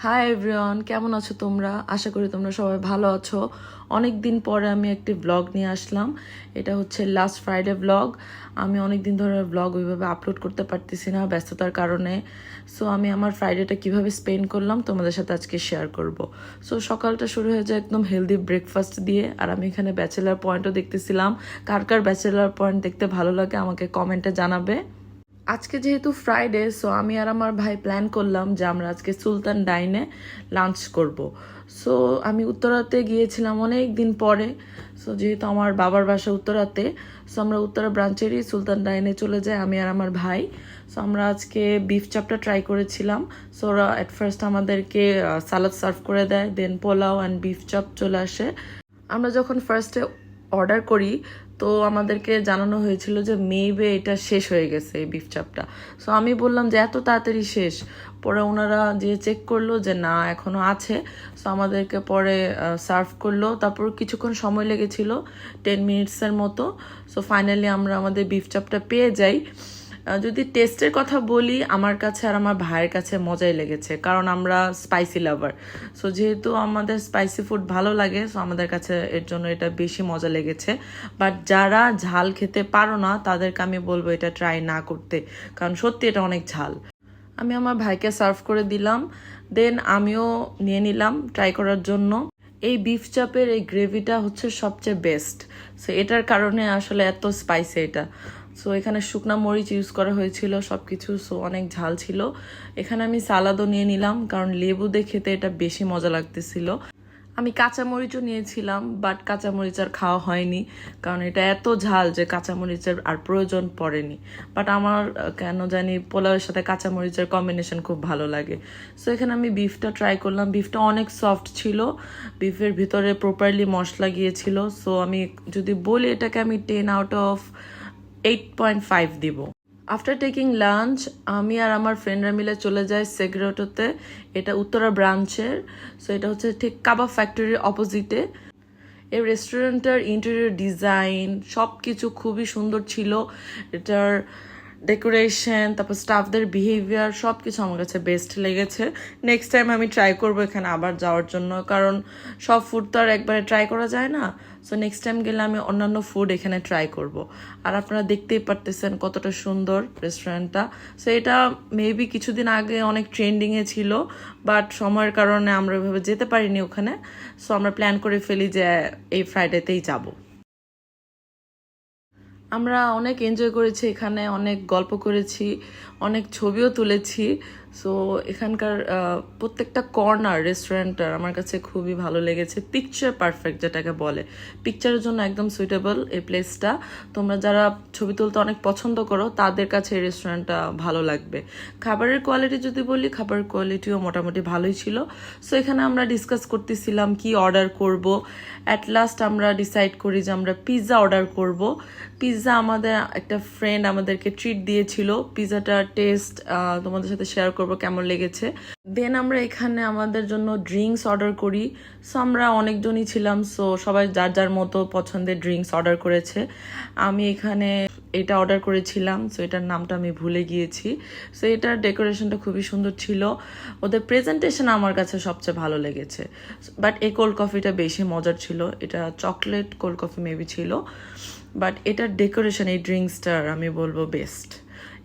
Hi everyone, কেমন আছো তোমরা? আশা করি তোমরা সবাই ভালো আছো। অনেক দিন পরে আমি একটি ব্লগ নিয়ে আসলাম। এটা হচ্ছে লাস্ট ফ্রাইডে ব্লগ। আমি অনেক দিন ধরে ব্লগ ওইভাবে আপলোড করতে পারতেছি না ব্যস্ততার কারণে। সো আমি আমার ফ্রাইডেটা কিভাবে স্পেন্ড করলাম তোমাদের সাথে আজকে শেয়ার করব। সো সকালটা শুরু হয়ে যায় একদম হেলদি ব্রেকফাস্ট দিয়ে। আর আমি এখানে ব্যাচেলার পয়েন্টও দেখতেছিলাম। কার কার ব্যাচেলার পয়েন্ট দেখতে ভালো লাগে আমাকে কমেন্টে জানাবে। আজকে যেহেতু ফ্রাইডে, সো আমি আর আমার ভাই প্ল্যান করলাম যে আমরা আজকে সুলতান ডাইনে লাঞ্চ করব। সো আমি উত্তরাতে গিয়েছিলাম অনেক দিন পরে। সো যেহেতু আমার বাবার বাসা উত্তরাতে, সো আমরা উত্তরা ব্রাঞ্চেরই সুলতান ডাইনে চলে যাই আমি আর আমার ভাই। সো আমরা আজকে বিফ চাপটা ট্রাই করেছিলাম। সো ওরা অ্যাট ফার্স্ট আমাদেরকে সালাদ সার্ভ করে দেয়, দেন পোলাও অ্যান্ড বিফ চাপ চলে আসে। আমরা যখন ফার্স্টে অর্ডার করি তো আমাদেরকে জানানো হয়েছিল যে মেইবে এটা শেষ হয়ে গেছে এই বিফ চাপটা। সো আমি বললাম যে এত তাড়াতাড়ি শেষ। পরে ওনারা যে চেক করলো যে না এখনও আছে। সো আমাদেরকে পরে সার্ভ করলো। তারপর কিছুক্ষণ সময় লেগেছিল, 10 মিনিটসের মতো। সো ফাইনালি আমরা আমাদের বিফ চাপটা পেয়ে যাই। যদি টেস্টের কথা বলি, আমার কাছে আর আমার ভাইয়ের কাছে মজাই লেগেছে, কারণ আমরা স্পাইসি লাভার। সো যেহেতু আমাদের স্পাইসি ফুড ভালো লাগে, সো আমাদের কাছে এর জন্য এটা বেশি মজা লেগেছে। বাট যারা ঝাল খেতে পারো না তাদেরকে আমি বলবো এটা ট্রাই না করতে, কারণ সত্যি এটা অনেক ঝাল। আমি আমার ভাইকে সার্ভ করে দিলাম, দেন আমিও নিয়ে নিলাম ট্রাই করার জন্য। এই বিফ চাপের এই গ্রেভিটা হচ্ছে সবচেয়ে বেস্ট। সো এটার কারণে আসলে এত স্পাইসি এটা। সো এখানে শুকনা মরিচ ইউজ করা হয়েছিল সব কিছু, সো অনেক ঝাল ছিল। এখানে আমি সালাদও নিয়ে নিলাম, কারণ লেবু দিয়ে খেতে এটা বেশি মজা লাগতেছিল। আমি কাঁচামরিচও নিয়েছিলাম, বাট কাঁচামরিচ আর খাওয়া হয়নি, কারণ এটা এত ঝাল যে কাঁচামরিচের আর প্রয়োজন পড়েনি। বাট আমার কেন জানি পোলাওয়ের সাথে কাঁচামরিচের কম্বিনেশন খুব ভালো লাগে। সো এখানে আমি বিফটা ট্রাই করলাম। বিফটা অনেক সফট ছিল, বিফের ভিতরে প্রপারলি মশলা গিয়েছিল। সো আমি যদি বলি এটাকে আমি 10 আউট অফ 8.5 দিব। আফটার টেকিং লাঞ্চ আমি আর আমার ফ্রেন্ডরা মিলে চলে যাই সেগ্রেটোতে। এটা উত্তরা ব্রাঞ্চের। সো এটা হচ্ছে ঠিক কাবাব ফ্যাক্টরির অপোজিটে। এই রেস্টুরেন্টের ইন্টেরিয়র ডিজাইন সব কিছু খুবই সুন্দর ছিল। এটার ডেকোরেশন, তারপর স্টাফদের বিহেভিয়ার সব কিছু আমার কাছে বেস্ট লেগেছে। নেক্সট টাইম আমি ট্রাই করবো এখানে আবার যাওয়ার জন্য, কারণ সব ফুড তো আর একবারে ট্রাই করা যায় না। সো নেক্সট টাইম গেলে আমি অন্যান্য ফুড এখানে ট্রাই করব। আর আপনারা দেখতেই পারতেছেন কতটা সুন্দর রেস্টুরেন্টটা। সো এটা মেবি কিছুদিন আগে অনেক ট্রেন্ডিংয়ে ছিল, বাট সময়ের কারণে আমরা ওইভাবে যেতে পারিনি ওখানে। সো আমরা প্ল্যান করে ফেলি যে এই ফ্রাইডেতেই যাব। আমরা অনেক এনজয় করেছি এখানে, অনেক গল্প করেছি, অনেক ছবিও তুলেছি। সো এখানকার প্রত্যেকটা কর্নার রেস্টুরেন্টার আমার কাছে খুবই ভালো লেগেছে। পিকচার পারফেক্ট যেটাকে বলে, পিকচারের জন্য একদম সুইটেবল এই প্লেসটা। তোমরা যারা ছবি তুলতে অনেক পছন্দ করো তাদের কাছে এই রেস্টুরেন্টটা ভালো লাগবে। খাবারের কোয়ালিটি যদি বলি, খাবারের কোয়ালিটিও মোটামুটি ভালোই ছিল। সো এখানে আমরা ডিসকাস করতেছিলাম কি অর্ডার করব। অ্যাট লাস্ট আমরা ডিসাইড করি যে আমরা পিৎজা অর্ডার করব। পিৎজা আমাদের একটা ফ্রেন্ড আমাদেরকে ট্রিট দিয়েছিল। পিৎজাটার টেস্ট তোমাদের সাথে শেয়ার করব কেমন লেগেছে। দেন আমরা এখানে আমাদের জন্য ড্রিঙ্কস অর্ডার করি। সো আমরা অনেকজনই ছিলাম, সো সবাই যার যার মতো পছন্দের ড্রিঙ্কস অর্ডার করেছে। আমি এখানে এটা অর্ডার করেছিলাম, সো এটার নামটা আমি ভুলে গিয়েছি। সো এটার ডেকোরেশনটা খুবই সুন্দর ছিল। ওদের প্রেজেন্টেশন আমার কাছে সবচেয়ে ভালো লেগেছে। বাট এই কোল্ড কফিটা বেশি মজার ছিল। এটা চকলেট কোল্ড কফি মেবি ছিল, বাট এটার ডেকোরেশন এই ড্রিঙ্কসটার আমি বলবো বেস্ট।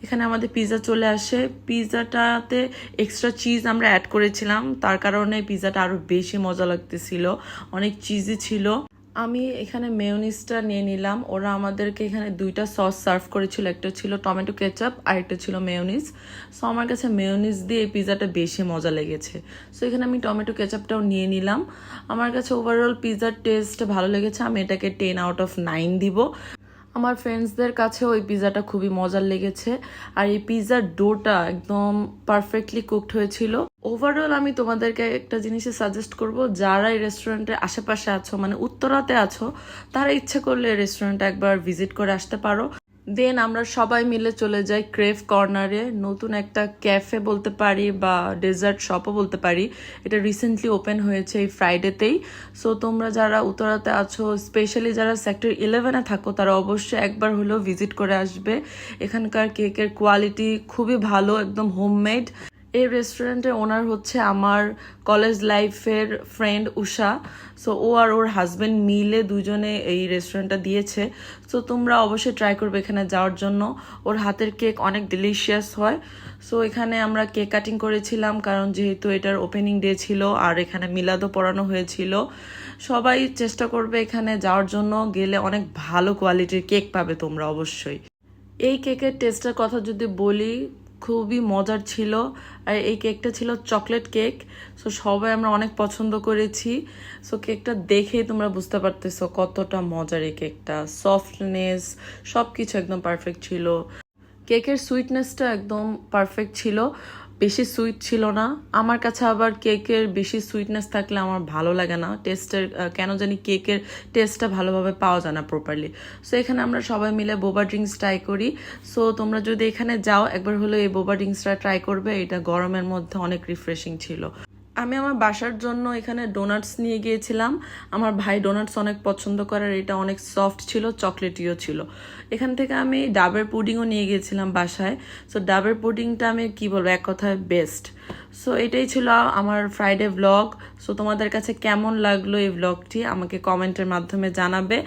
এখানে আমাদের পিৎজা চলে আসে। পিৎজাটাতে এক্সট্রা চিজ আমরা অ্যাড করেছিলাম, তার কারণে পিৎজাটা আরও বেশি মজা লাগতেছিল, অনেক চিজি ছিল। আমি এখানে মেয়োনিজটা নিয়ে নিলাম। ওরা আমাদেরকে এখানে দুইটা সস সার্ভ করেছিল, একটা ছিল টমেটো কেচাপ আর একটা ছিল মেয়োনিজ। সো আমার কাছে মেয়োনিজ দিয়ে এই পিৎজাটা বেশি মজা লেগেছে। সো এখানে আমি টমেটো কেচাপটাও নিয়ে নিলাম। আমার কাছে ওভারঅল পিৎজার টেস্ট ভালো লেগেছে, আমি এটাকে 10 আউট অফ 9 দিব। আমার ফ্রেন্ডসদের কাছে ওই পিৎজাটা খুবই মজার লেগেছে। আর এই পিৎজার ডোটা একদম পারফেক্টলি কুকড হয়েছিল। ওভারঅল আমি তোমাদেরকে একটা জিনিসে সাজেস্ট করব, যারা এই রেস্টুরেন্টের আশেপাশে আছো, মানে উত্তরাতে আছো, তারা ইচ্ছে করলে রেস্টুরেন্টে একবার ভিজিট করে আসতে পারো। দেন আমরা সবাই মিলে চলে যাই ক্রেভ কর্নারে। নতুন একটা ক্যাফে বলতে পারি বা ডেজার্ট শপও বলতে পারি। এটা রিসেন্টলি ওপেন হয়েছে এই ফ্রাইডেতেই। সো তোমরা যারা উত্তরাতে আছো, স্পেশালি যারা সেক্টর 11-এ থাকো, তারা অবশ্যই একবার হলেও ভিজিট করে আসবে। এখানকার কেকের কোয়ালিটি খুবই ভালো, একদম হোমমেড। এই রেস্টুরেন্টের ওনার হচ্ছে আমার কলেজ লাইফের ফ্রেন্ড উষা। সো ও আর ওর হাজব্যান্ড মিলে দুজনে এই রেস্টুরেন্টটা দিয়েছে। সো তোমরা অবশ্যই ট্রাই করবে এখানে যাওয়ার জন্য। ওর হাতের কেক অনেক ডিলিশিয়াস হয়। সো এখানে আমরা কেক কাটিং করেছিলাম, কারণ যেহেতু এটার ওপেনিং ডে ছিল আর এখানে মিলাদও পড়ানো হয়েছিল। সবাই চেষ্টা করবে এখানে যাওয়ার জন্য, গেলে অনেক ভালো কোয়ালিটির কেক পাবে তোমরা অবশ্যই। এই কেকের টেস্টের কথা যদি বলি, খুবই মজার ছিল। আর এই কেকটা ছিল চকলেট কেক। সো সবাই আমরা অনেক পছন্দ করেছি। সো কেকটা দেখেই তোমরা বুঝতে পারতেছো কতটা মজার এই কেকটা। সফটনেস সব কিছু একদম পারফেক্ট ছিল। কেকের সুইটনেসটা একদম পারফেক্ট ছিল, বেশি সুইট ছিল না। আমার কাছে আবার কেকের বেশি সুইটনেস থাকলে আমার ভালো লাগে না, টেস্টের কেন জানি কেকের টেস্টটা ভালোভাবে পাওয়া যায় না প্রপারলি। সো এখানে আমরা সবাই মিলে বোবা ড্রিঙ্কস ট্রাই করি। সো তোমরা যদি এখানে যাও একবার হলো এই বোবা ড্রিঙ্কসটা ট্রাই করবে, এটা গরমের মধ্যে অনেক রিফ্রেশিং ছিল। আমি আমার বাসার জন্য এখানে ডোনাটস নিয়ে গিয়েছিলাম। আমার ভাই ডোনাটস অনেক পছন্দ করে, আর এটা অনেক সফট ছিল, চকলেটিও ছিল। এখান থেকে আমি ডাবের পুডিংও নিয়ে গিয়েছিলাম বাসায়। সো ডাবের পুডিংটা আমি কি বলবো, এক কথায় বেস্ট। সো এটাই ছিল আমার ফ্রাইডে ভ্লগ। সো তোমাদের কাছে কেমন লাগলো এই ভ্লগটি আমাকে কমেন্টের মাধ্যমে জানাবে।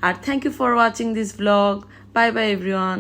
আর thank you for watching this vlog. Bye bye everyone.